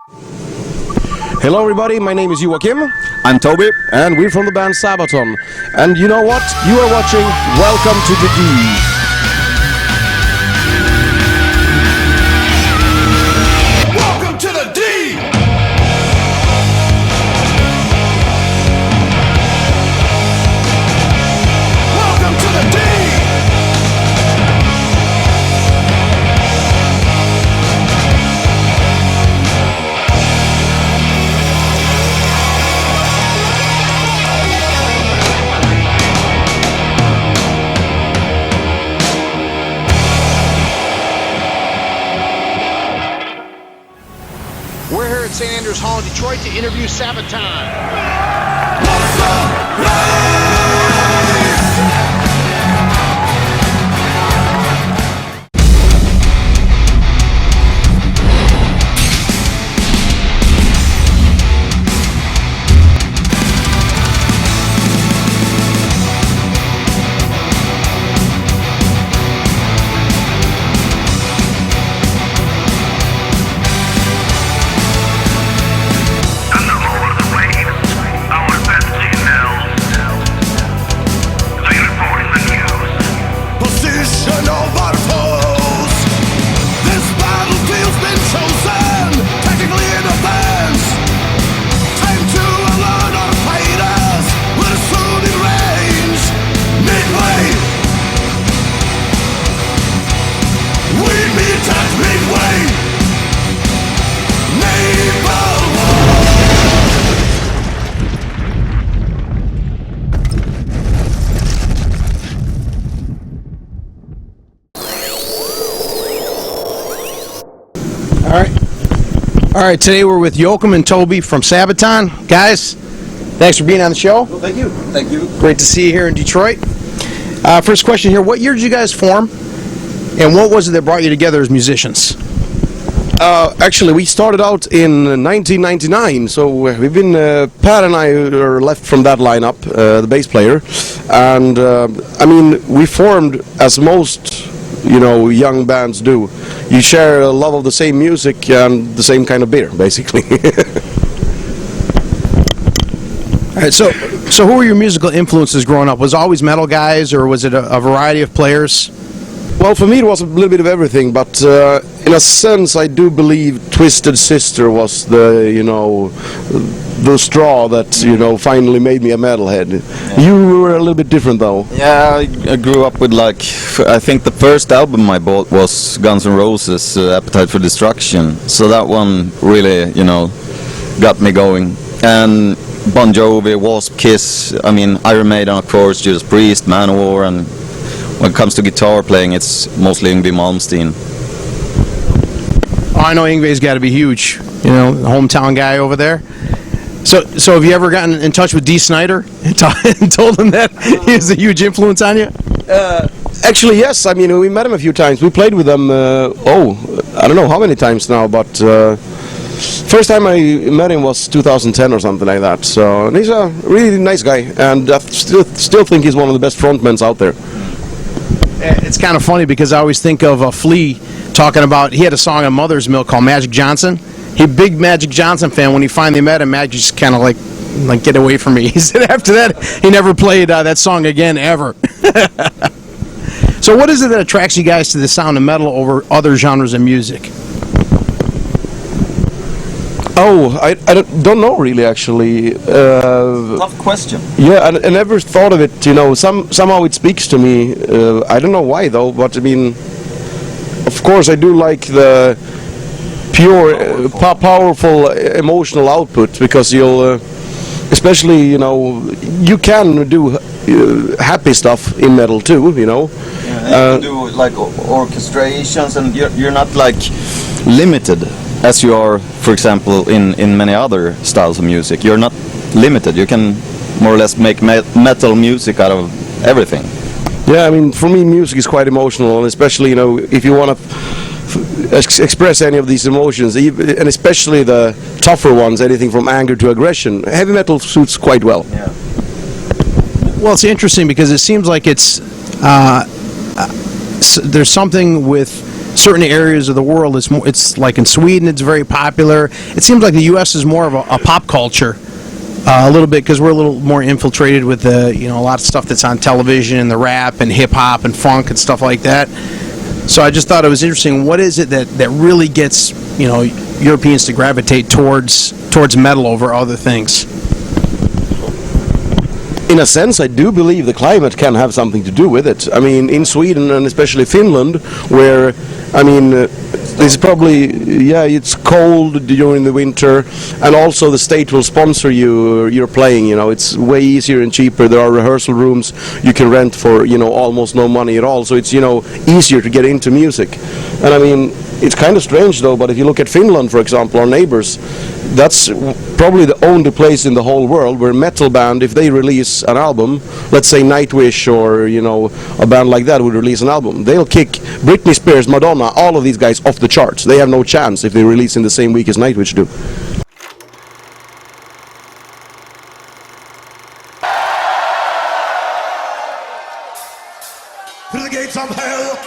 Hello everybody, my name is Joakim. I'm Thobbe. And we're from the band Sabaton. And you know what? You are watching Welcome to the D. We're here at St. Andrews Hall in Detroit to interview Sabaton. All right, today we're with Joakim and Thobbe from Sabaton. Guys, thanks for being on the show. Well, thank you. Thank you. Great to see you here in Detroit. First question here, what year did you guys form? And what was it that brought you together as musicians? Actually, we started out in 1999, so we've been, Pat and I are left from that lineup, the bass player, and I mean, we formed as most, you know, young bands do. You share a love of the same music and the same kind of beer, basically. All right, so who were your musical influences growing up? Was it always metal guys, or was it a variety of players? Well, for me it was a little bit of everything, but in a sense I do believe Twisted Sister was the, you know, the straw that, you know, finally made me a metalhead. Yeah. You were a little bit different though. Yeah, I grew up with, like, I think the first album I bought was Guns N' Roses' Appetite for Destruction, so that one really, you know, got me going. And Bon Jovi, Wasp, Kiss, I mean, Iron Maiden, of course, Judas Priest, Manowar, and when it comes to guitar playing, it's mostly Yngwie Malmsteen. Oh, I know Yngwie's got to be huge, you know, the hometown guy over there. So have you ever gotten in touch with Dee Snider and told him that he was a huge influence on you? Actually, yes. I mean, we met him a few times. We played with him, I don't know how many times now, but first time I met him was 2010 or something like that. So, and he's a really nice guy, and I still think he's one of the best frontmen out there. It's kind of funny because I always think of Flea talking about, he had a song on Mother's Milk called Magic Johnson. He big Magic Johnson fan. When he finally met him, Magic just kind of like get away from me. He said after that he never played that song again ever. So what is it that attracts you guys to the sound of metal over other genres of music? Oh, I don't know really, actually. Tough question. Yeah, I never thought of it, you know, somehow it speaks to me. I don't know why though, but I mean, of course I do like the pure, powerful emotional output, because you'll, especially, you know, you can do happy stuff in metal too, you know. Yeah, you can do like orchestrations, and you're not like limited as you are, for example, in many other styles of music. You're not limited. You can more or less make metal music out of everything. Yeah, I mean, for me, music is quite emotional, and especially, you know, if you want to express any of these emotions, and especially the tougher ones, anything from anger to aggression, heavy metal suits quite well. Yeah. Well, it's interesting because it seems like it's there's something with certain areas of the world, it's like in Sweden, it's very popular. It seems like the U.S. is more of a pop culture, a little bit, because we're a little more infiltrated with the, a lot of stuff that's on television, and the rap and hip hop and funk and stuff like that. So I just thought it was interesting. What is it that really gets Europeans to gravitate towards metal over other things? In a sense, I do believe the climate can have something to do with it. I mean, in Sweden and especially Finland, where, this is probably, it's cold during the winter, and also the state will sponsor you're playing, it's way easier and cheaper. There are rehearsal rooms you can rent for, almost no money at all, so it's, easier to get into music. And it's kind of strange though, but if you look at Finland, for example, our neighbors, that's probably the only place in the whole world where a metal band, if they release an album, let's say Nightwish or, a band like that would release an album, they'll kick Britney Spears, Madonna, all of these guys off the charts. They have no chance if they release in the same week as Nightwish do. Through the gates of hell.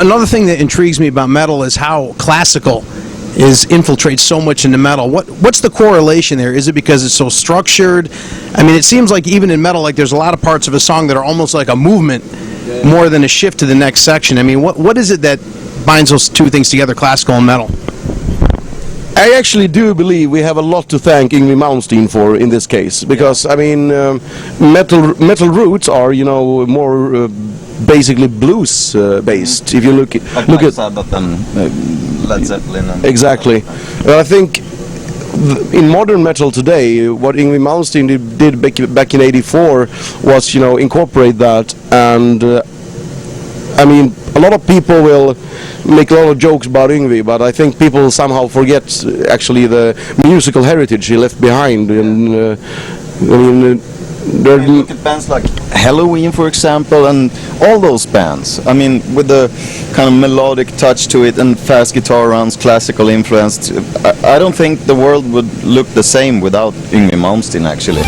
Another thing that intrigues me about metal is how classical infiltrates so much into metal. What's the correlation there? Is it because it's so structured? I mean, it seems like even in metal, like there's a lot of parts of a song that are almost like a movement more than a shift to the next section. I mean, what is it that binds those two things together, classical and metal? I actually do believe we have a lot to thank Yngwie Malmsteen for in this case, because I mean, metal roots are, you know, more basically blues based. If you look at Sabaton, Led Zeppelin. And exactly, I think in modern metal today, what Yngwie Malmsteen did back in '84 was, you know, incorporate that, and I mean, a lot of people will make a lot of jokes about Yngwie, but I think people somehow forget actually the musical heritage he left behind. And I mean, look at bands like Halloween, for example, and all those bands. I mean, with the kind of melodic touch to it and fast guitar runs, classical influenced. I don't think the world would look the same without Yngwie Malmsteen, actually.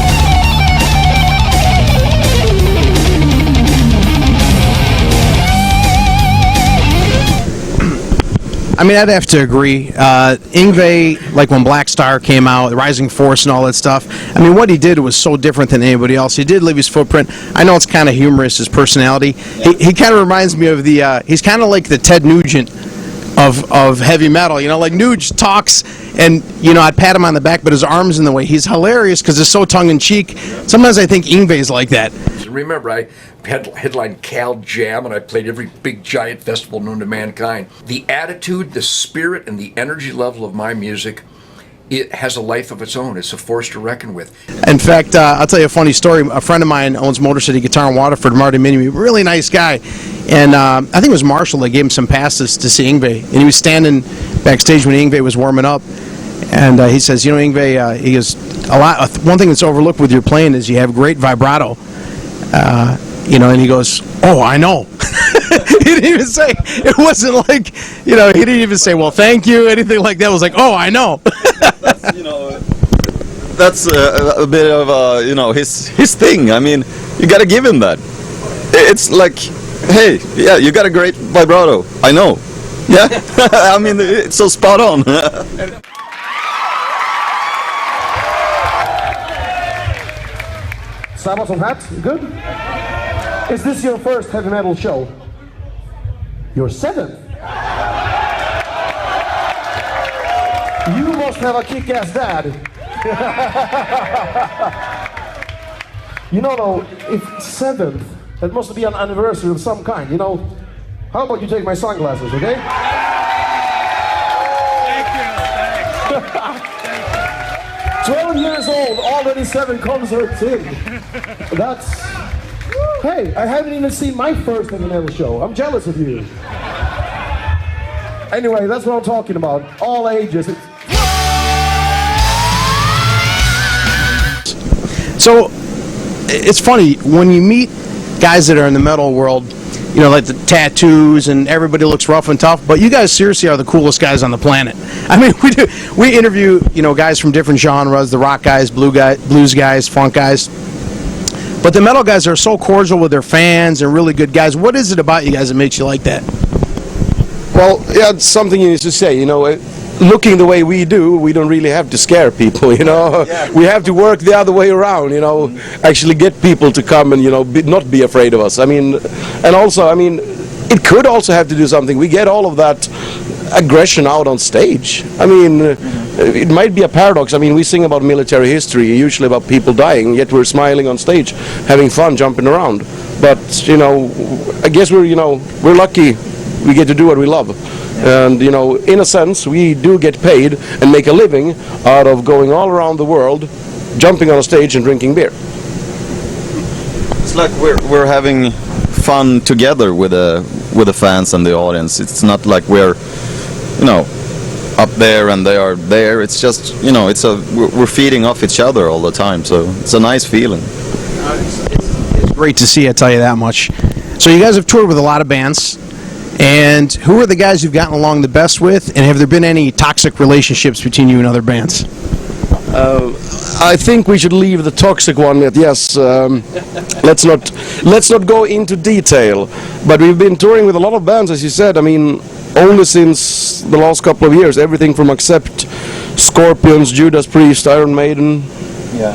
I mean, I'd have to agree. Yngwie, like when Black Star came out, the Rising Force and all that stuff, I mean, what he did was so different than anybody else. He did leave his footprint. I know it's kind of humorous, his personality. He kind of reminds me of he's kind of like the Ted Nugent of heavy metal. You know, like Nuge talks and, you know, I'd pat him on the back, but his arm's in the way. He's hilarious because it's so tongue-in-cheek. Sometimes I think Yngwie's like that. Remember, I headlined Cal Jam, and I played every big giant festival known to mankind. The attitude, the spirit, and the energy level of my music, it has a life of its own. It's a force to reckon with. In fact, I'll tell you a funny story. A friend of mine owns Motor City Guitar in Waterford, Marty Minimi, really nice guy. And I think it was Marshall that gave him some passes to see Yngwie. And he was standing backstage when Yngwie was warming up. And he says, you know, Yngwie, he goes, one thing that's overlooked with your playing is you have great vibrato. You know, and he goes, oh, I know. He didn't even say, it wasn't like, you know, he didn't even say, well, thank you, anything like that. It was like, oh, I know. That's, you know, that's a bit of, you know, his thing. I mean, you got to give him that. It's like, hey, yeah, you got a great vibrato. I know. Yeah, I mean, it's so spot on. Sabaton hat, good? Is this your first heavy metal show? Your seventh? You must have a kick-ass dad. You know, though, if seventh, that must be an anniversary of some kind, you know? How about you take my sunglasses, okay? Thank you. 12 years old, already 7 concerts in. That's... Hey, I haven't even seen my first heavy metal show. I'm jealous of you. Anyway, that's what I'm talking about. All ages. So, it's funny, when you meet guys that are in the metal world, you know, like the tattoos and everybody looks rough and tough, but you guys seriously are the coolest guys on the planet. I mean, we interview, you know, guys from different genres, the rock guys, blues guys, funk guys. But the metal guys are so cordial with their fans and really good guys. What is it about you guys that makes you like that? well, yeah, it's something you need to say, you know. Looking the way we do, we don't really have to scare people, you know. Yeah. We have to work the other way around, you know, actually get people to come and, you know, not be afraid of us. I mean, and also, I mean, it could also have to do something. We get all of that aggression out on stage. I mean, it might be a paradox. I mean, we sing about military history, usually about people dying, yet we're smiling on stage, having fun, jumping around. But, you know, I guess we're, you know, we're lucky we get to do what we love. And, you know, in a sense, we do get paid and make a living out of going all around the world, jumping on a stage and drinking beer. It's like we're having fun together with the fans and the audience. It's not like we're, you know, up there and they are there. It's just, you know, we're feeding off each other all the time. So it's a nice feeling. It's great to see, I tell you that much. So you guys have toured with a lot of bands. And who are the guys you've gotten along the best with, and have there been any toxic relationships between you and other bands? I think we should leave the toxic one at yes. Let's not go into detail. But we've been touring with a lot of bands, as you said. I mean, only since the last couple of years, everything from Accept, Scorpions, Judas Priest, Iron Maiden,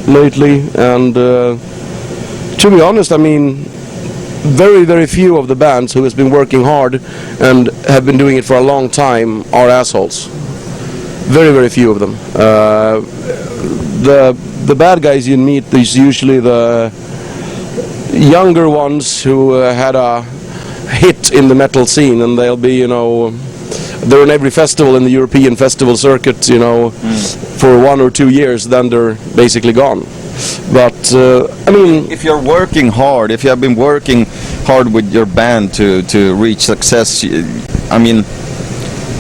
lately, and to be honest, I mean, very, very few of the bands who has been working hard and have been doing it for a long time are assholes. Very, very few of them. The bad guys you meet is usually the younger ones who had a hit in the metal scene, and they'll be, you know, they're in every festival in the European festival circuit, you know, for 1 or 2 years, then they're basically gone. But I mean, if you're working hard, if you have been working hard with your band to reach success, I mean,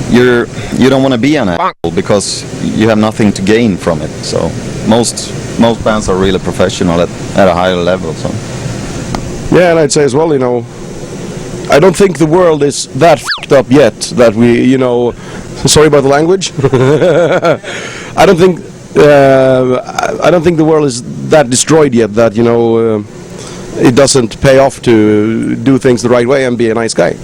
you don't want to be an asshole because you have nothing to gain from it. So most bands are really professional at a higher level. So yeah, and I'd say as well, you know, I don't think the world is that fucked up yet that we, you know, sorry about the language. I don't think the world is that destroyed yet that, you know, it doesn't pay off to do things the right way and be a nice guy.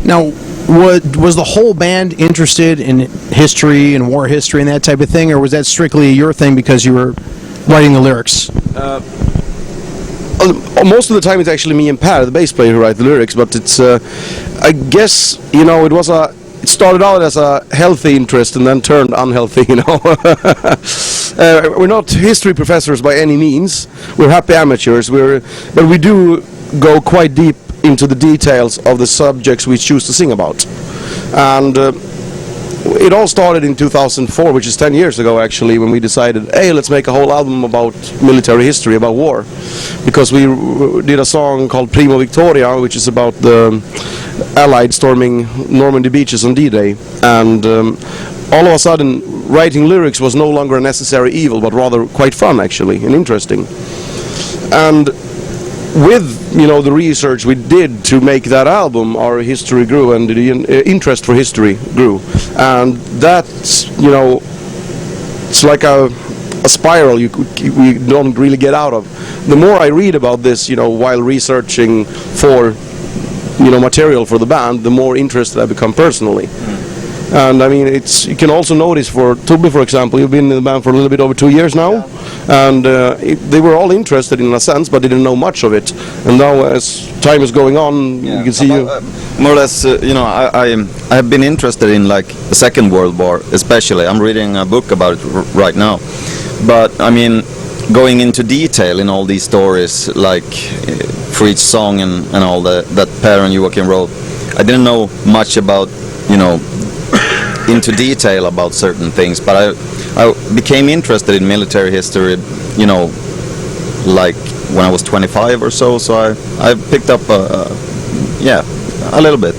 Now, was the whole band interested in history and war history and that type of thing, or was that strictly your thing because you were writing the lyrics? Most of the time it's actually me and Per, the bass player, who write the lyrics, but it's, I guess, you know, it started out as a healthy interest and then turned unhealthy, you know. We're not history professors by any means. We're happy amateurs, but we do go quite deep into the details of the subjects we choose to sing about. And it all started in 2004, which is 10 years ago actually, when we decided, hey, let's make a whole album about military history, about war. Because we did a song called Primo Victoria, which is about the Allied storming Normandy beaches on D-Day. And all of a sudden, writing lyrics was no longer a necessary evil, but rather quite fun actually, and interesting. And with, you know, the research we did to make that album, our history grew and the interest for history grew. And that's, you know, it's like a spiral you don't really get out of. The more I read about this, you know, while researching for, you know, material for the band, the more interested I become personally. And I mean, you can also notice for Thobbe, for example, you've been in the band for a little bit over 2 years now, and they were all interested in a sense, but didn't know much of it. And now, as time is going on, you can see more or less, you know, I have been interested in like the Second World War, especially. I'm reading a book about it right now. But I mean, going into detail in all these stories, like for each song and all that Per and Joakim wrote, I didn't know much about, you know, into detail about certain things, but I became interested in military history, you know, like when I was 25 or so. So I picked up, a little bit.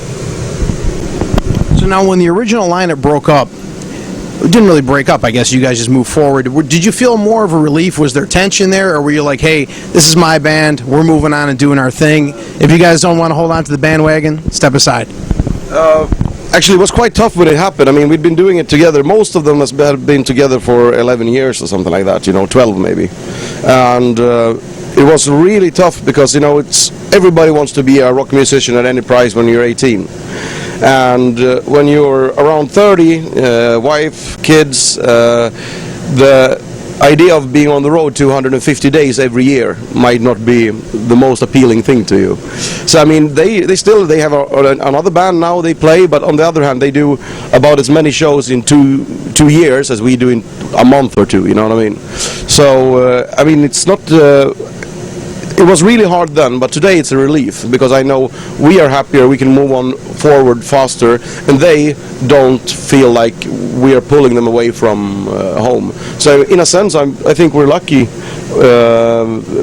So now, when the original lineup broke up, it didn't really break up, I guess. You guys just moved forward. Did you feel more of a relief? Was there tension there, or were you like, hey, this is my band, we're moving on and doing our thing. If you guys don't want to hold on to the bandwagon, step aside. Actually, it was quite tough when it happened. I mean, we'd been doing it together. Most of them have been together for 11 years or something like that, you know, 12 maybe. And it was really tough because, you know, everybody wants to be a rock musician at any price when you're 18. And when you're around 30, wife, kids, the idea of being on the road 250 days every year might not be the most appealing thing to you. So I mean, they have another band now they play, but on the other hand, they do about as many shows in two years as we do in a month or two. You know what I mean? So I mean, it's not. It was really hard then, but today it's a relief because I know we are happier, we can move on forward faster, and they don't feel like we are pulling them away from home. So in a sense, I think we're lucky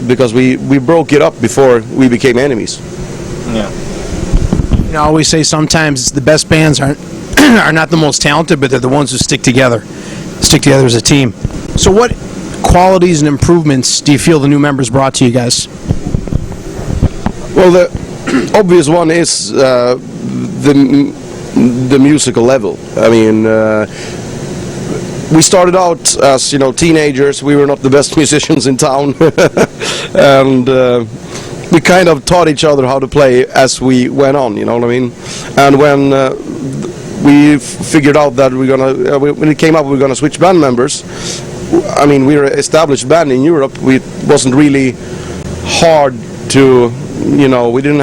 because we broke it up before we became enemies. Yeah. You know, I always say sometimes the best bands are not the most talented, but they're the ones who stick together as a team. So what qualities and improvements do you feel the new members brought to you guys? Well, the obvious one is the musical level. I mean, we started out as, you know, teenagers. We were not the best musicians in town, and we kind of taught each other how to play as we went on. You know what I mean? And when we figured out that when it came up, we're gonna switch band members. I mean, we're an established band in Europe. It wasn't really hard to, you know, we didn't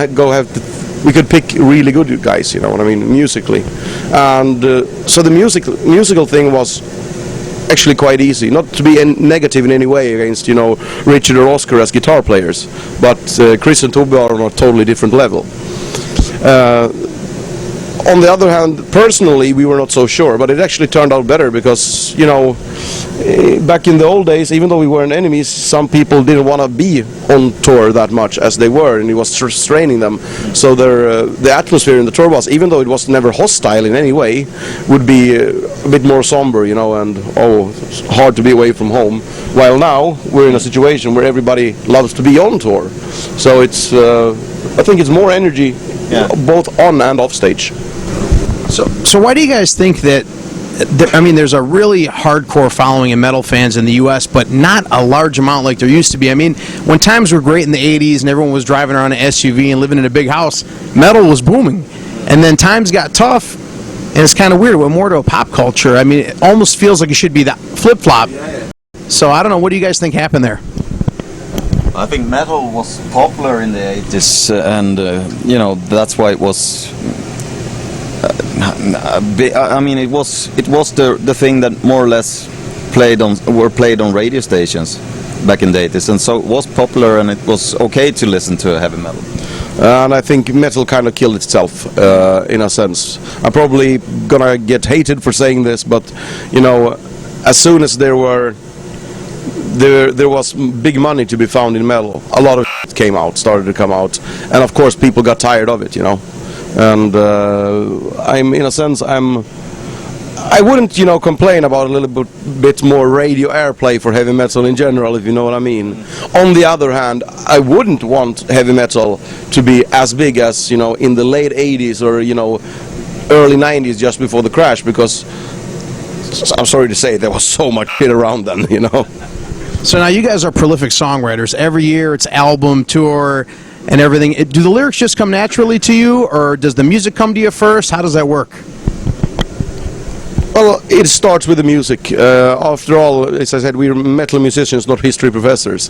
we could pick really good guys, you know what I mean, musically. And so the musical thing was actually quite easy. Not to be negative in any way against, you know, Richard or Oscar as guitar players, but Chris and Thobbe are on a totally different level. On the other hand, personally, we were not so sure, but it actually turned out better because, you know, back in the old days, even though we weren't enemies, some people didn't want to be on tour that much as they were, and it was straining them. So the atmosphere in the tour bus, even though it was never hostile in any way, would be a bit more somber, you know, and it's hard to be away from home. While now, we're in a situation where everybody loves to be on tour. So it's, I think it's more energy, both on and off stage. So why do you guys think that, I mean, there's a really hardcore following in metal fans in the U.S., but not a large amount like there used to be? I mean, when times were great in the 80s and everyone was driving around an SUV and living in a big house, metal was booming. And then times got tough, and it's kind of weird. We're more to a pop culture. I mean, it almost feels like it should be that flip-flop. So I don't know. What do you guys think happened there? I think metal was popular in the 80s, and you know, that's why it was. I mean, it was the thing that more or less played on radio stations back in the 80s, and so it was popular, and it was okay to listen to heavy metal. And I think metal kind of killed itself in a sense. I'm probably gonna get hated for saying this, but you know, as soon as there was big money to be found in metal, a lot of started to come out, and of course people got tired of it, you know. And I wouldn't, you know, complain about a little bit more radio airplay for heavy metal in general, if you know what I mean. On the other hand, I wouldn't want heavy metal to be as big as, you know, in the late 80s or, you know, early 90s, just before the crash, because I'm sorry to say there was so much shit around then, you know. So now you guys are prolific songwriters. Every year it's album, tour, and everything. Do the lyrics just come naturally to you, or does the music come to you first? How does that work? Well, it starts with the music. After all, as I said, we're metal musicians, not history professors.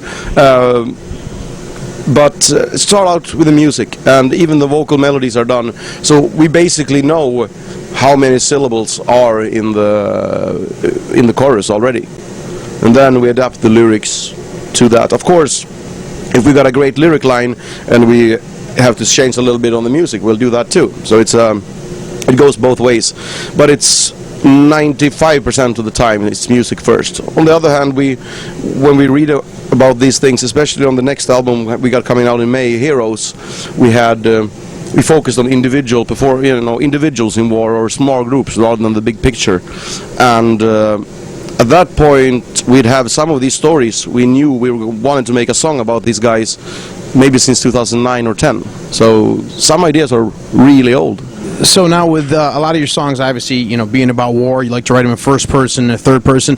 But start out with the music, and even the vocal melodies are done. So we basically know how many syllables are in the chorus already, and then we adapt the lyrics to that. Of course, if we got a great lyric line and we have to change a little bit on the music, we'll do that too. So it's it goes both ways, but it's 95% of the time it's music first. On the other hand, when we read about these things, especially on the next album we got coming out in May, Heroes, we focused on individuals in war, or small groups, rather than the big picture. And at that point we'd have some of these stories. We knew we wanted to make a song about these guys maybe since 2009 or 10. So some ideas are really old. So now with a lot of your songs, obviously, you know, being about war, you like to write them in first person and third person.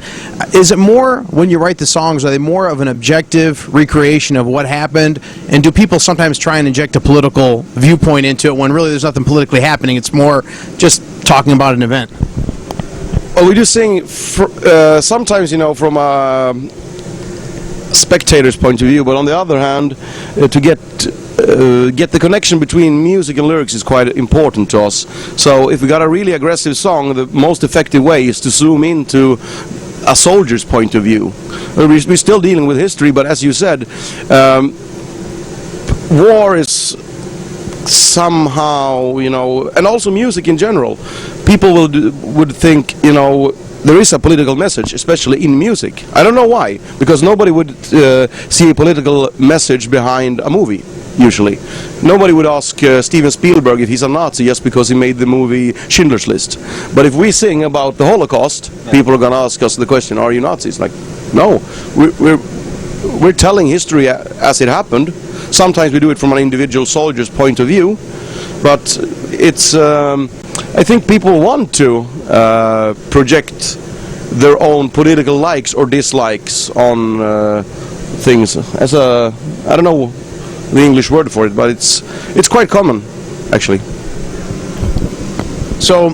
Is it more, when you write the songs, are they more of an objective recreation of what happened? And do people sometimes try and inject a political viewpoint into it when really there's nothing politically happening? It's more just talking about an event. Well, we do sing sometimes, you know, from a spectator's point of view, but on the other hand, to get the connection between music and lyrics is quite important to us. So if we got a really aggressive song, the most effective way is to zoom into a soldier's point of view. We're still dealing with history, but as you said, war is somehow, you know, and also music in general, people would think, you know, there is a political message, especially in music. I don't know why, because nobody would see a political message behind a movie, usually. Nobody would ask Steven Spielberg if he's a Nazi just because he made the movie Schindler's List. But if we sing about the Holocaust, people are going to ask us the question, are you Nazis? Like, no, we're telling history as it happened. Sometimes we do it from an individual soldier's point of view, but it's I think people want to project their own political likes or dislikes on things as a, I don't know the English word for it, but it's quite common, actually. So,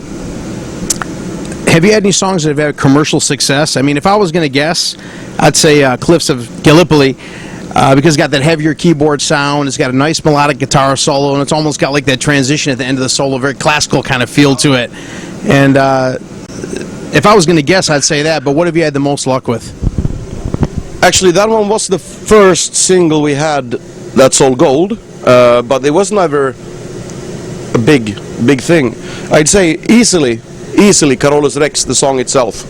have you had any songs that have had commercial success? I mean, if I was going to guess, I'd say Cliffs of Gallipoli, because it's got that heavier keyboard sound, it's got a nice melodic guitar solo, and it's almost got like that transition at the end of the solo, very classical kind of feel to it. And if I was going to guess, I'd say that, but what have you had the most luck with? Actually, that one was the first single we had that sold gold, but it was never a big thing. I'd say easily Carolus Rex, the song itself.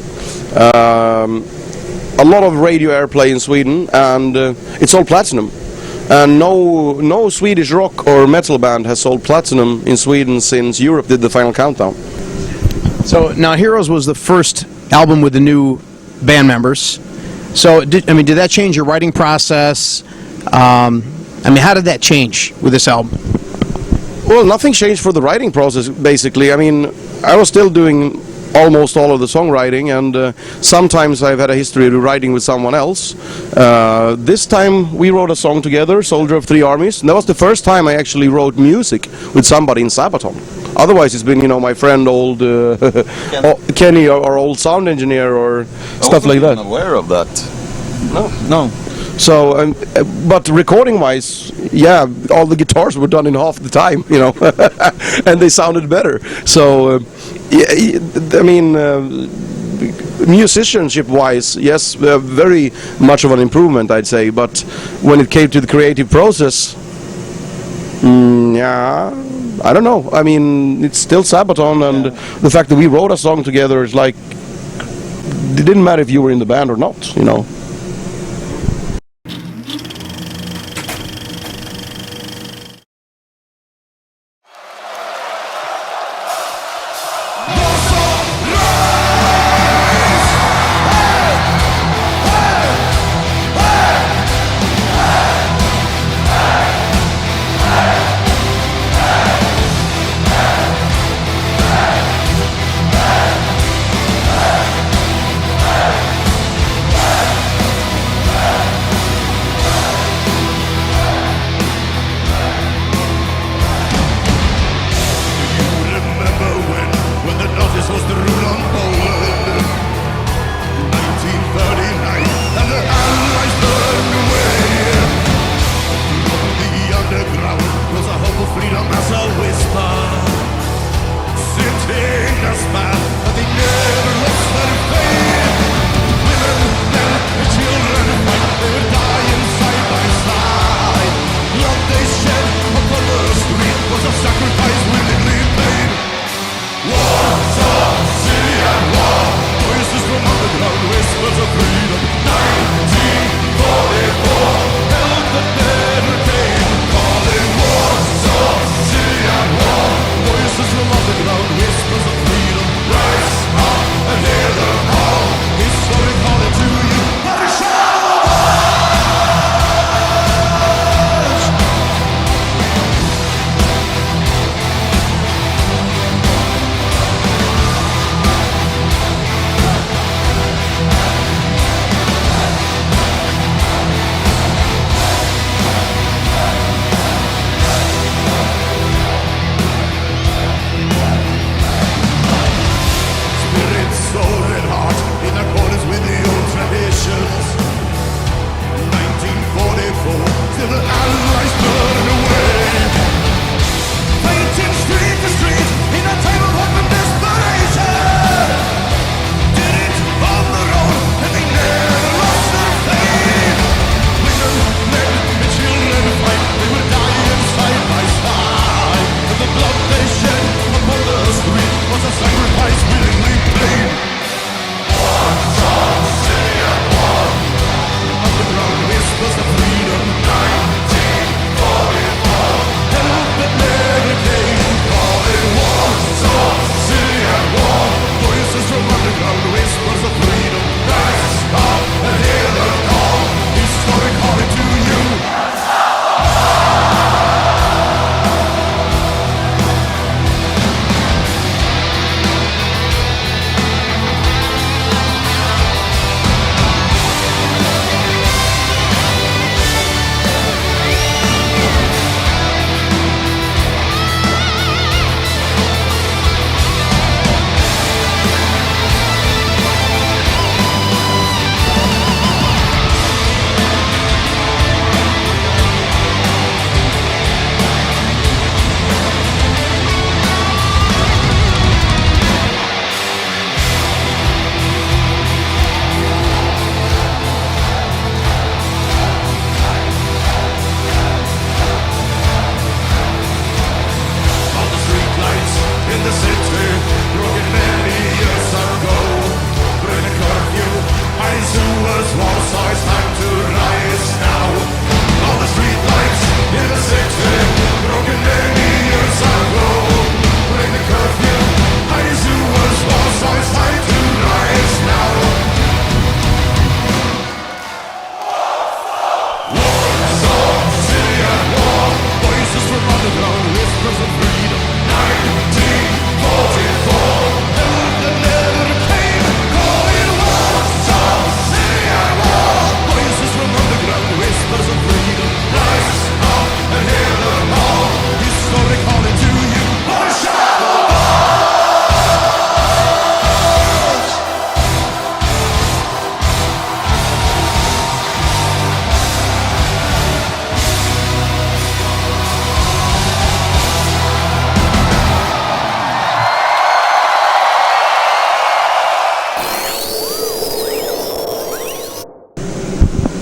A lot of radio airplay in Sweden, and it sold platinum. And no Swedish rock or metal band has sold platinum in Sweden since Europe did the Final Countdown. So now Heroes was the first album with the new band members. So did that change your writing process? I mean, how did that change with this album? Well, nothing changed for the writing process, basically. I mean, I was still doing almost all of the songwriting, and sometimes I've had a history of writing with someone else. This time we wrote a song together, Soldier of Three Armies, and that was the first time I actually wrote music with somebody in Sabaton. Otherwise, it's been, you know, my friend, old Kenny, our old sound engineer, or stuff like that. I wasn't aware of that. No. So, but recording-wise, yeah, all the guitars were done in half the time, you know, and they sounded better. So, I mean, musicianship-wise, yes, very much of an improvement, I'd say. But when it came to the creative process, yeah, I don't know. I mean, it's still Sabaton, and the fact that we wrote a song together is like, it didn't matter if you were in the band or not, you know. Voices from underground, whispers of freedom. 1944.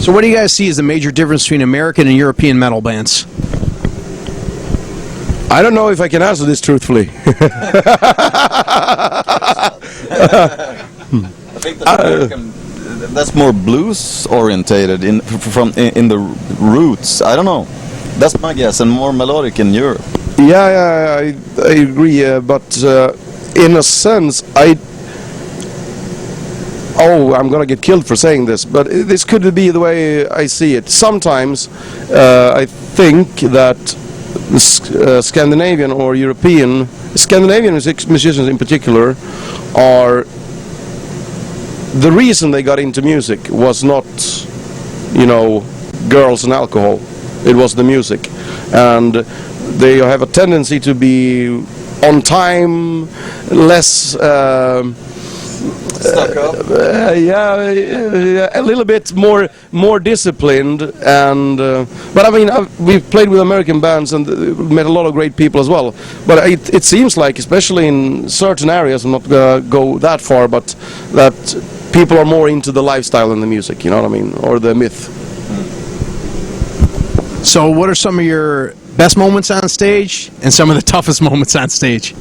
So what do you guys see as the major difference between American and European metal bands? I don't know if I can answer this truthfully. I think that's more blues orientated in the roots. I don't know. That's my guess, and more melodic in Europe. Yeah, I agree. But in a sense, I'm gonna get killed for saying this, but this could be the way I see it. Sometimes I think that Scandinavian or Scandinavian musicians in particular are the reason they got into music was not, girls and alcohol. It was the music, and they have a tendency to be on time, less. Stuck up. A little bit more disciplined, and but I mean we've played with American bands and met a lot of great people as well. But it seems like, especially in certain areas, I'm not gonna go that far, but that people are more into the lifestyle than the music. You know what I mean, or the myth. So what are some of your best moments on stage and some of the toughest moments on stage?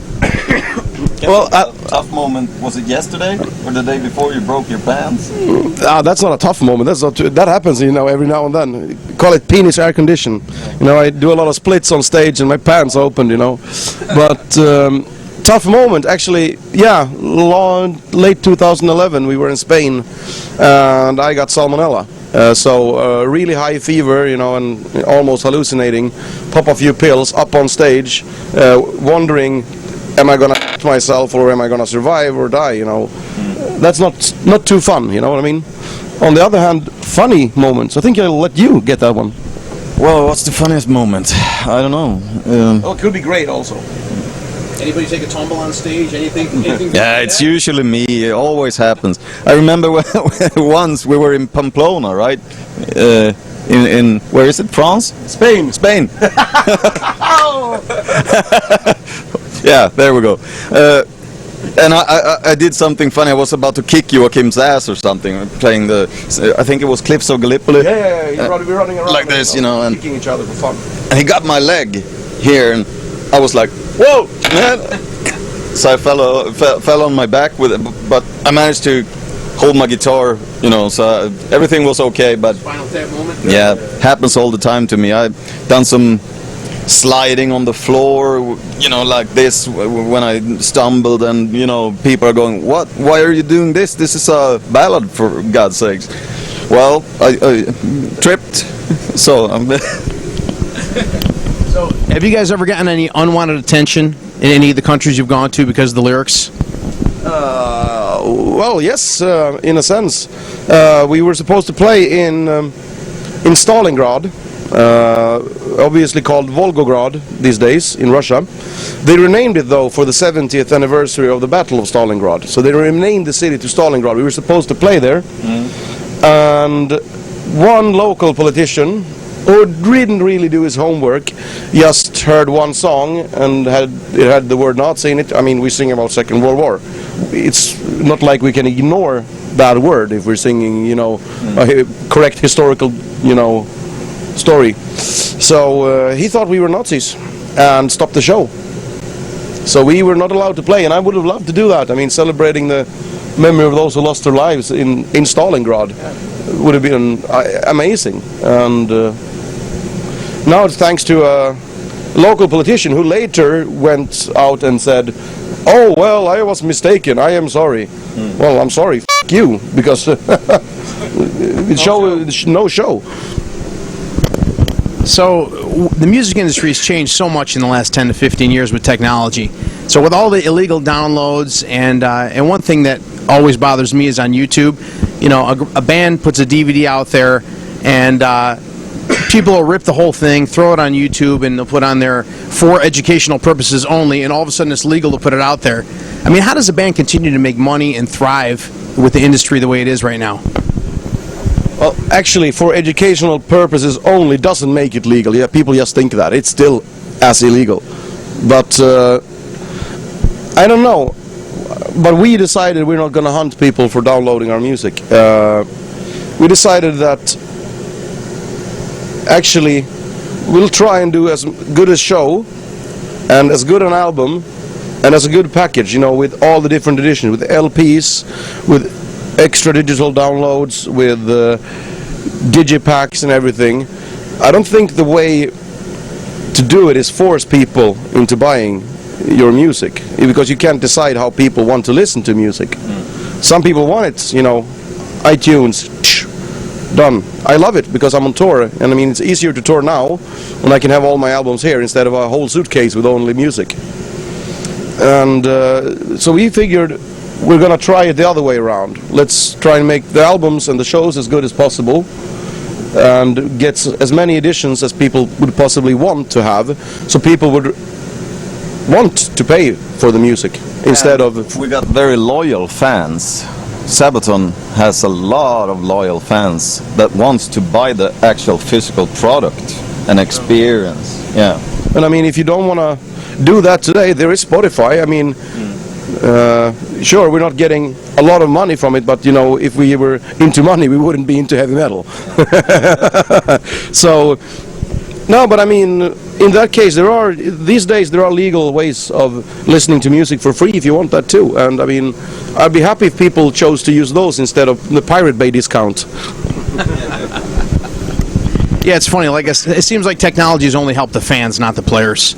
Well, tough moment, was it yesterday or the day before you broke your pants? That's not a tough moment. That happens, every now and then. Call it penis air condition. I do a lot of splits on stage and my pants opened. But tough moment, actually. Yeah, late 2011, we were in Spain, and I got salmonella. So really high fever, and almost hallucinating. Pop a few pills, up on stage, wondering, am I gonna myself or am I gonna survive or die? That's not too fun. You know what I mean? On the other hand, funny moments. I think I'll let you get that one. Well, what's the funniest moment? I don't know. It could be great also. Anybody take a tumble on stage? Anything? Yeah, it's usually me. It always happens. I remember once we were in Pamplona, right? In where is it? France? Spain. Yeah, there we go. And I did something funny. I was about to kick Joakim's ass or something, playing I think it was Cliffs of Gallipoli. Yeah. We're running around like this, and kicking each other for fun. And he got my leg here, and I was like, "Whoa, man!" So I fell on my back with it, but I managed to hold my guitar, So everything was okay. But Spinal Tap moment. yeah, happens all the time to me. I've done some sliding on the floor, like this when I stumbled, and people are going, "What? Why are you doing this? This is a ballad, for God's sakes." Well, I tripped, so I'm. So, have you guys ever gotten any unwanted attention in any of the countries you've gone to because of the lyrics? Well, yes, in a sense. We were supposed to play in Stalingrad, obviously called Volgograd these days in Russia. They renamed it though for the 70th anniversary of the Battle of Stalingrad. So they renamed the city to Stalingrad. We were supposed to play there, and one local politician who didn't really do his homework just heard one song and it had the word Nazi in it. I mean, we sing about Second World War. It's not like we can ignore that word if we're singing, a correct historical, story. So he thought we were Nazis and stopped the show. So we were not allowed to play, and I would have loved to do that. I mean, celebrating the memory of those who lost their lives in Stalingrad would have been amazing. And now it's thanks to a local politician who later went out and said, "Oh, well, I was mistaken. I am sorry." Well, I'm sorry. F*** you, because no show. So, the music industry has changed so much in the last 10 to 15 years with technology. So, with all the illegal downloads, and one thing that always bothers me is on YouTube, a band puts a DVD out there, and people will rip the whole thing, throw it on YouTube, and they'll put on there for educational purposes only, and all of a sudden it's legal to put it out there. I mean, how does a band continue to make money and thrive with the industry the way it is right now? Well, actually, for educational purposes only doesn't make it legal. Yeah, people just think that. It's still as illegal. But I don't know. But we decided we're not going to hunt people for downloading our music. We decided that actually we'll try and do as good a show and as good an album and as a good package, you know, with all the different editions, with LPs, with extra digital downloads, with digipacks and everything. I don't think the way to do it is force people into buying your music, because you can't decide how people want to listen to music. Some people want it, you know, iTunes, done. I love it because I'm on tour, and I mean it's easier to tour now when I can have all my albums here instead of a whole suitcase with only music. And so we figured we're gonna try it the other way around. Let's try and make the albums and the shows as good as possible, and get as many editions as people would possibly want to have, so people would want to pay for the music instead of... We got very loyal fans. Sabaton has a lot of loyal fans that wants to buy the actual physical product and experience. Yeah. And I mean, if you don't want to do that today, there is Spotify. I mean, sure, we're not getting a lot of money from it, but you know, if we were into money, we wouldn't be into heavy metal. So, no, but I mean, in that case, these days there are legal ways of listening to music for free if you want that too. And I mean, I'd be happy if people chose to use those instead of the Pirate Bay discount. Yeah, it's funny. Like it seems like technology has only helped the fans, not the players.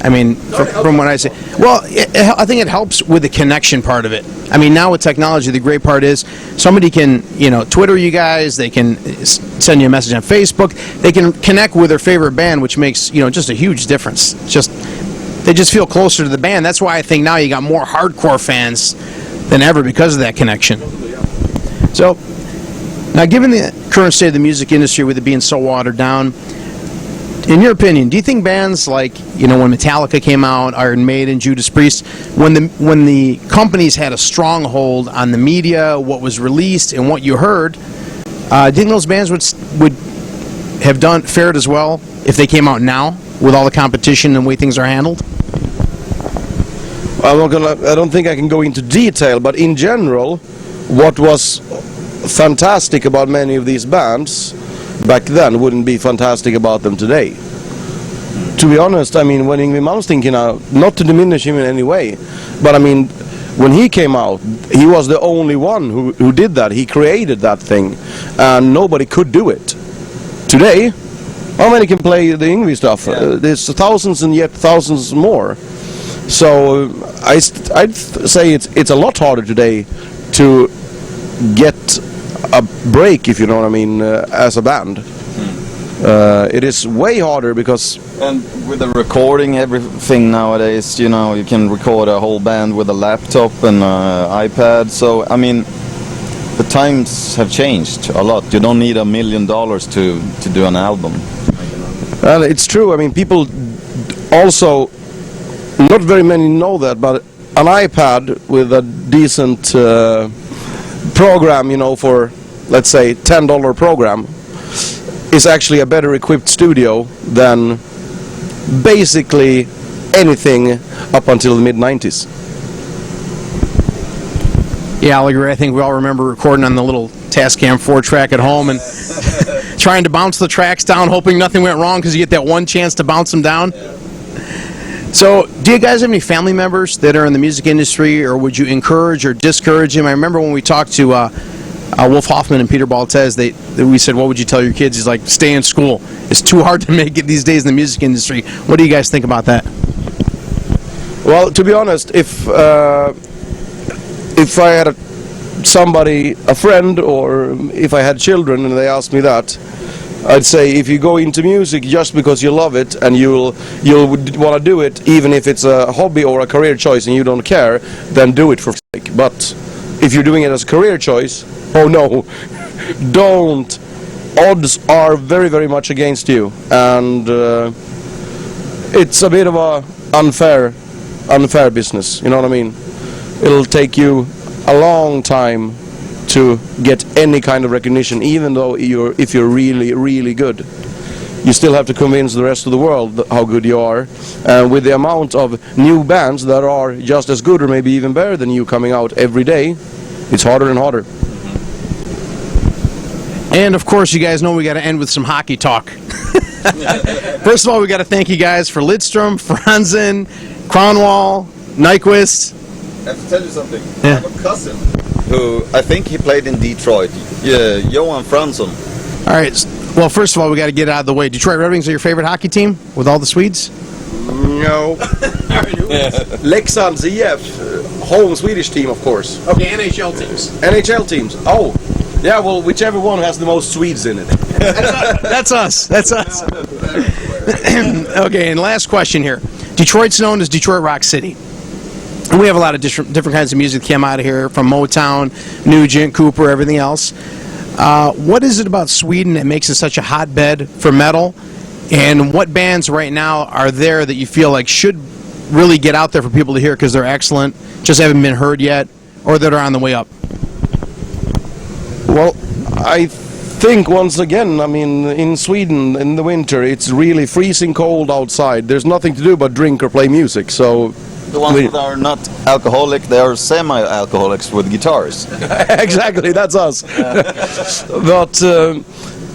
I mean, from what I say, well, I think it helps with the connection part of it. I mean, now with technology, the great part is somebody can, you know, Twitter you guys, they can send you a message on Facebook, they can connect with their favorite band, which makes, you know, just a huge difference. They just feel closer to the band. That's why I think now you got more hardcore fans than ever because of that connection. So, now given the current state of the music industry with it being so watered down, in your opinion, do you think bands like, you know, when Metallica came out, Iron Maiden, Judas Priest, when the companies had a stronghold on the media, what was released and what you heard, do you think those bands would have fared as well if they came out now with all the competition and the way things are handled? I don't think I can go into detail, but in general, what was fantastic about many of these bands back then wouldn't be fantastic about them today. To be honest, I mean, when Yngwie Malmsteen came out, not to diminish him in any way, but I mean, when he came out, he was the only one who did that. He created that thing, and nobody could do it. Today, how many can play the Yngwie stuff? Yeah. There's thousands and yet thousands more. So I'd say it's a lot harder today to get a break, if you know what I mean, as a band. It is way harder because... And with the recording, everything nowadays, you know, you can record a whole band with a laptop and iPad. So, I mean, the times have changed a lot. You don't need $1 million to do an album. Well, it's true. I mean, people also, not very many know that, but an iPad with a decent program, you know, for, let's say, $10 program, is actually a better equipped studio than basically anything up until the mid-90s. Yeah, I'll agree. I think we all remember recording on the little Tascam 4-track at home and trying to bounce the tracks down, hoping nothing went wrong because you get that one chance to bounce them down. So, do you guys have any family members that are in the music industry, or would you encourage or discourage them? I remember when we talked to Wolf Hoffman and Peter Baltez, we said, what would you tell your kids? He like, stay in school. It's too hard to make it these days in the music industry. What do you guys think about that? Well, to be honest, if I had a friend, or if I had children and they asked me that, I'd say if you go into music just because you love it and you'll want to do it, even if it's a hobby or a career choice and you don't care, then do it for sake. But if you're doing it as a career choice, oh no, don't. Odds are very, very much against you, and it's a bit of a unfair business. You know what I mean? It'll take you a long time to get any kind of recognition, even though if you're really, really good. You still have to convince the rest of the world how good you are. And with the amount of new bands that are just as good or maybe even better than you coming out every day, it's harder and harder. And of course, you guys know we got to end with some hockey talk. First of all, we got to thank you guys for Lidstrom, Franzen, Kronwall, Nyquist. I have to tell you something. Yeah. I have a cousin who I think he played in Detroit. Yeah, Johan Franson. All right. Well, first of all, we got to get it out of the way. Detroit Red Wings are your favorite hockey team with all the Swedes? No. Leksands IF, home Swedish team, of course. Okay, NHL teams. NHL teams. Oh, yeah. Well, whichever one has the most Swedes in it. That's us. That's us. Okay, and last question here. Detroit's known as Detroit Rock City. And we have a lot of different kinds of music that came out of here, from Motown, Nugent, Cooper, everything else. What is it about Sweden that makes it such a hotbed for metal? And what bands right now are there that you feel like should really get out there for people to hear because they're excellent, just haven't been heard yet, or that are on the way up? Well, I think once again, I mean, in Sweden in the winter, it's really freezing cold outside. There's nothing to do but drink or play music. So The ones that are not alcoholic, they are semi-alcoholics with guitars. exactly, that's us. But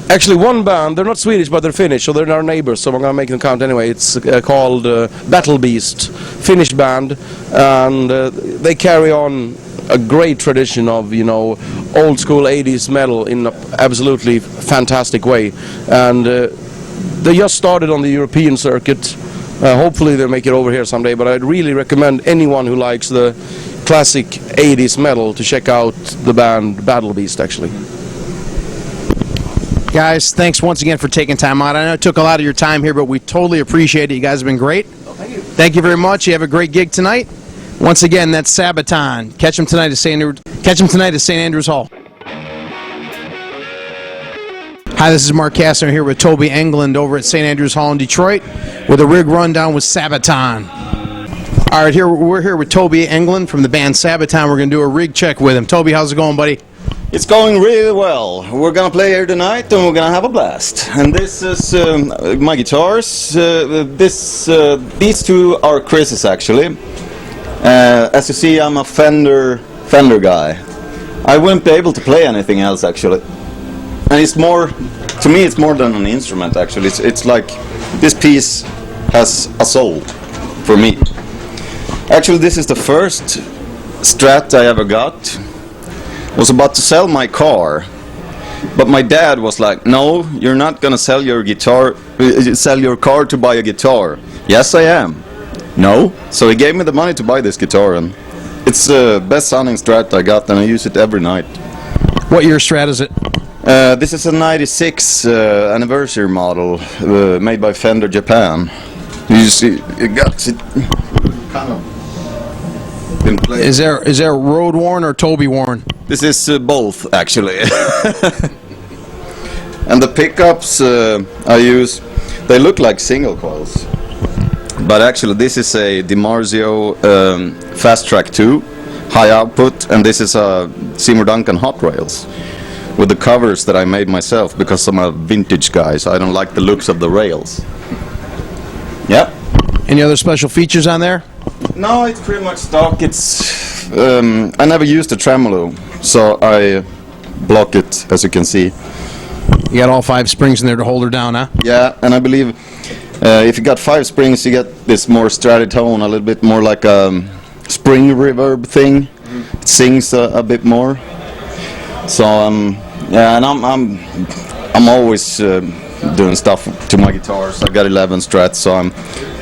actually, one band, they're not Swedish, but they're Finnish, so they're our neighbors, so I'm going to make them count anyway. It's called Battle Beast, Finnish band, and they carry on a great tradition of, you know, old school 80s metal in an absolutely fantastic way. And they just started on the European circuit. Hopefully they'll make it over here someday, but I'd really recommend anyone who likes the classic 80s metal to check out the band Battle Beast, actually. Guys, thanks once again for taking time out. I know it took a lot of your time here, but we totally appreciate it. You guys have been great. Thank you. Thank you very much. You have a great gig tonight. Once again, that's Sabaton. Catch them tonight at St. Andrews Hall. Hi, this is Mark Kastner here with Thobbe England over at St. Andrews Hall in Detroit with a rig rundown with Sabaton. All right, we're here with Thobbe England from the band Sabaton. We're going to do a rig check with him. Thobbe, how's it going, buddy? It's going really well. We're gonna play here tonight and we're gonna have a blast. And this is my guitars. These two are Chris's actually. As you see, I'm a Fender guy. I wouldn't be able to play anything else actually. And it's more, to me, it's more than an instrument actually. It's like this piece has a soul for me. Actually, this is the first Strat I ever got. Was about to sell my car, but my dad was like, "No, you're not gonna sell your car to buy a guitar." Yes, I am. No, so he gave me the money to buy this guitar, and it's the best sounding Strat I got, and I use it every night. What year Strat is it? This is a '96 anniversary model made by Fender Japan. You see, it got it kind of been played. Is there road worn or Thobbe worn? This is both, actually. And the pickups I use, they look like single coils. But actually this is a DiMarzio Fast Track 2, high output, and this is a Seymour Duncan Hot Rails with the covers that I made myself because I'm a vintage guy, so I don't like the looks of the rails. Yep. Any other special features on there? No, it's pretty much stock. It's I never used a tremolo, so I block it, as you can see. You got all 5 springs in there to hold her down, huh? Yeah, and I believe if you got 5 springs, you get this more stratitone, a little bit more like a spring reverb thing. It sings a bit more. So yeah, and I'm always doing stuff to my guitars. I got 11 Strats, so I'm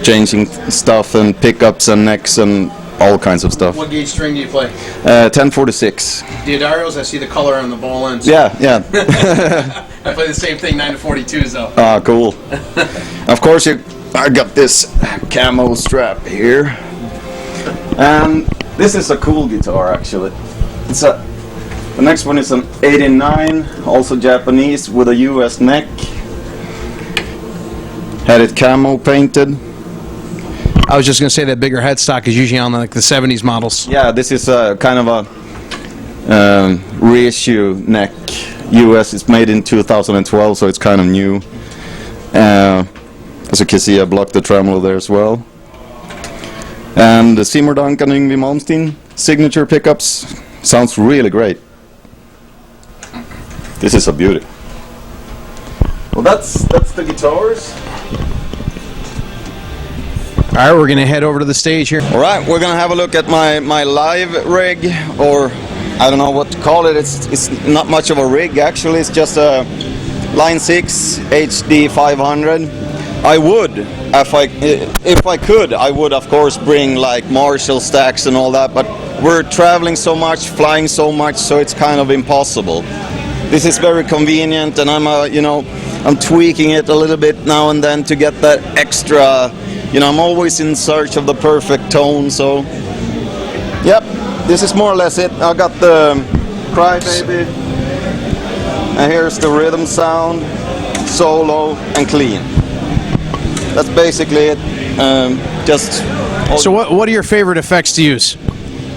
changing stuff and pickups and necks and all kinds of stuff. What gauge string do you play? 1046. Diodarios, I see the color on the ball ends. Yeah. I play the same thing, 9-42s though. Ah, cool. Of course, I got this camo strap here, and this is a cool guitar actually. The next one is an 89, also Japanese, with a US neck. Had it camo painted. I was just going to say that bigger headstock is usually on like the 70s models. Yeah, this is a kind of a reissue neck. US is made in 2012, so it's kind of new. As you can see, I blocked the tremolo there as well. And the Seymour Duncan and Yngwie Malmsteen signature pickups sounds really great. This is a beauty. Well, that's the guitars. All right, we're going to head over to the stage here. All right, we're gonna have a look at my live rig, or I don't know what to call it. It's not much of a rig actually. It's just a Line 6 HD 500. I would, if I could, I would of course bring like Marshall stacks and all that. But we're traveling so much, flying so much, so it's kind of impossible. This is very convenient, and I'm tweaking it a little bit now and then to get that extra. I'm always in search of the perfect tone, so yep, this is more or less it. I got the Crybaby, and here's the rhythm sound, solo, and clean. That's basically it. So what are your favorite effects to use?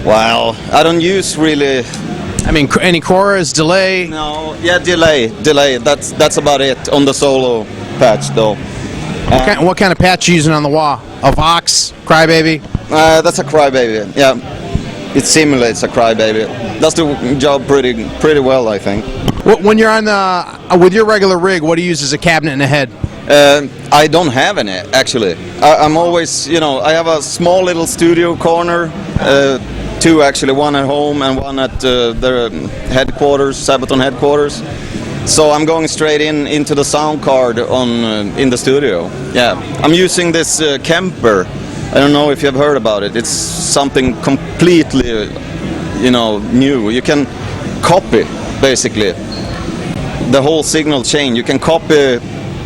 Well, I don't use really. I mean, any chorus, delay? No, yeah, delay. That's about it on the solo patch, though. What kind of patch are you using on the wah? A Vox, Crybaby? That's a Crybaby. Yeah, it simulates a Crybaby. Does the job pretty well, I think. When you're on with your regular rig, what do you use as a cabinet and a head? I don't have any actually. I'm always, I have a small little studio corner. Two actually, one at home and one at the headquarters, Sabaton headquarters. So I'm going straight into the sound card in the studio. Yeah, I'm using this Kemper. I don't know if you've heard about it. It's something completely, new. You can copy basically the whole signal chain. You can copy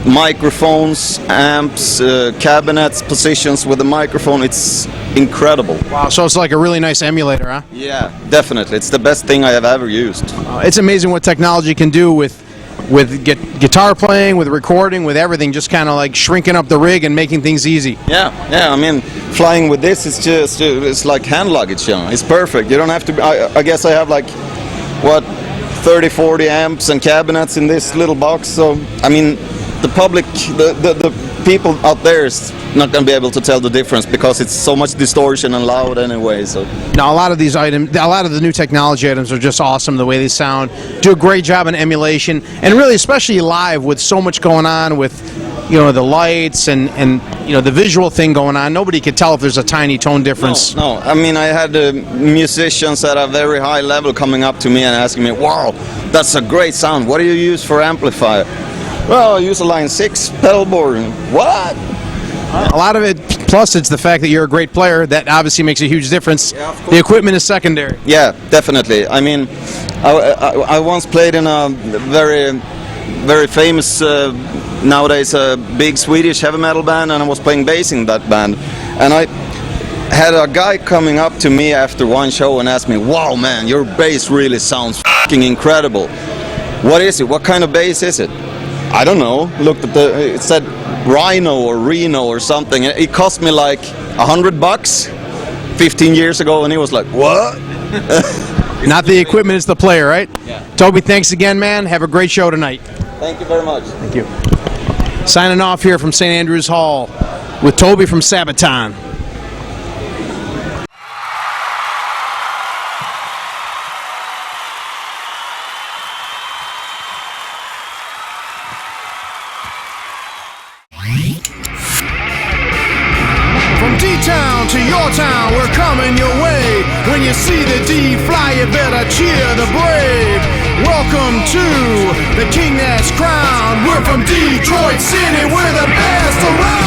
microphones, amps, cabinets, positions with the microphone. It's incredible. Wow, so it's like a really nice emulator, huh? Yeah, definitely. It's the best thing I have ever used. It's amazing what technology can do with guitar playing, with recording, with everything, just kind of like shrinking up the rig and making things easy. Yeah, I mean, flying with this is just, it's like hand luggage, It's perfect. You don't have to, I guess I have like, 30, 40 amps and cabinets in this little box, so, I mean, the public, the people out there is not going to be able to tell the difference because it's so much distortion and loud anyway. So now a lot of these items, a lot of the new technology items are just awesome. The way they sound, do a great job in emulation, and really, especially live, with so much going on with, the lights and the visual thing going on. Nobody could tell if there's a tiny tone difference. No. I mean, I had musicians at a very high level coming up to me and asking me, "Wow, that's a great sound. What do you use for amplifier?" Well, I use a Line 6 pedal board. What? A lot of it, plus it's the fact that you're a great player, that obviously makes a huge difference. Yeah, of course. The equipment is secondary. Yeah, definitely. I mean, I once played in a very, very famous, nowadays a big Swedish heavy metal band, and I was playing bass in that band. And I had a guy coming up to me after one show and asked me, "Wow, man, your bass really sounds fucking incredible. What is it? What kind of bass is it?" I don't know. Looked at it said Rhino or Reno or something. It cost me like $100 15 years ago, and he was like, "What?" Not the equipment, it's the player, right? Yeah. Toby, thanks again, man. Have a great show tonight. Thank you very much. Thank you. Signing off here from St. Andrews Hall with Toby from Sabaton. From D-Town to your town, we're coming your way. When you see the D fly, you better cheer the brave. Welcome to the King that's crowned. We're from Detroit City, we're the best around.